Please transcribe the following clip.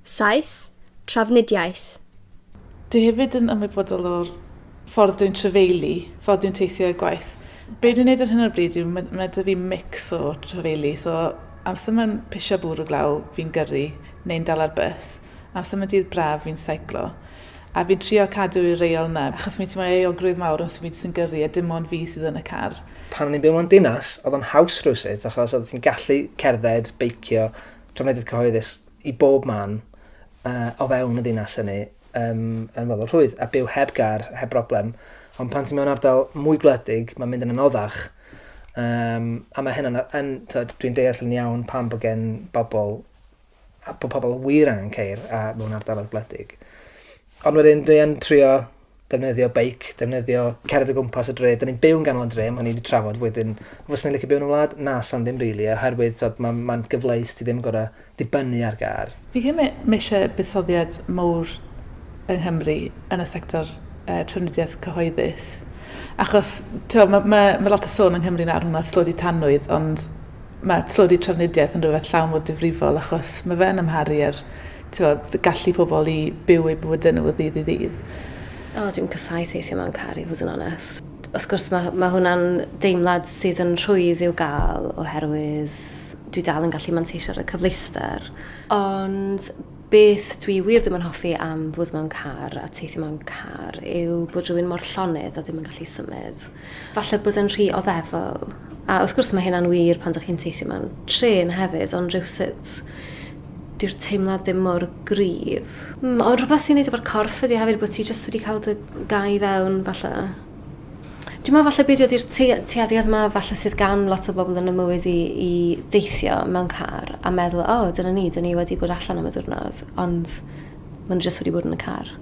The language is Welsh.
7. Trafnidiaeth. Dwi hefyd yn ymwybodol o'r ffordd dwi'n trefeili, ffordd dwi'n teithio y gwaith. Be dwi'n neud ar hyn o'r bryd yw, mae dy fi mix o trefeili. So, amser mae'n pisio bwrw glaw, fi'n gyrru, neu'n dal ar bus. Amser mae'n dydd braf, fi'n seiclo. A fi'n trio cadw i'r reol na, achos mi ti mae eogrwydd mawr os fi sy'n gyrru, a dim ond fi sydd yn y car. Pan o'n i'n byw mewn dinas, oedd o'n haws rhywsyd, achos oedd ti'n gallu cerdded, beicio, trafnidiaeth cyhoeddus i bob man o fewn y dinas hynny, yn feddwl rhwydd, a byw heb gar, heb broblem. Ond pan ti'n mewn ardal mwy gwledig, mae'n mynd yn anoddach. A mae hynna, dwi'n deall yn iawn pan bod gen bobl, a bod pobl wir angen ceir a mewn ardaloedd gwledig. Ond wedyn, dwi yn trio defnyddio beic, defnyddio cered o gwmpas y dre. Dyn ni'n byw yn ganol y dre, mae ni wedi trafod wedyn, fos ni'n licio byw yn y wlad? Na, san ddim rili, oherwydd mae'n gyfleus ti ddim gorau dibynnu ar gar. Fi ddim eisiau buddsoddiad mawr yng Nghymru yn y sector trafnidiaeth cyhoeddus. Achos mae lot o sôn yng Nghymru nawr yma tlodi tanwydd, ond mae tlodi trafnidiaeth yn rhywbeth llawn mor difrifol, achos mae fe'n ymharu ar gallu pobl i byw eu bywydau nhw o ddydd i ddydd. Dwi'n casau teithio mewn car, i fod yn onest. Wrth gwrs, mae hwnna'n deimlad sydd yn rhwydd i'w gael oherwydd dwi dal yn gallu manteisio ar y cyfleuster. Ond beth dwi wir ddim yn hoffi am fod mewn car a teithio mewn car yw bod rhywun mor llonydd a ddim yn gallu symud. Falle bod yn rhy oddefol. A wrth gwrs mae hynna'n wir pan ydych chi'n teithio mewn tren hefyd, ond rhywsut di'r teimlad ddim mor gryf. Ond rhywbeth sy'n neud efo'r corff ydy hefyd bod ti jyst wedi cael dy gau fewn, falle. Dwi'n meddwl falle beth ydy'r tueddiad yma falle sydd gan lot o bobl yn y mywyd i deithio mewn car a meddwl, dyna ni wedi bod allan am y diwrnod, ond maen nhw jyst wedi bod yn y car.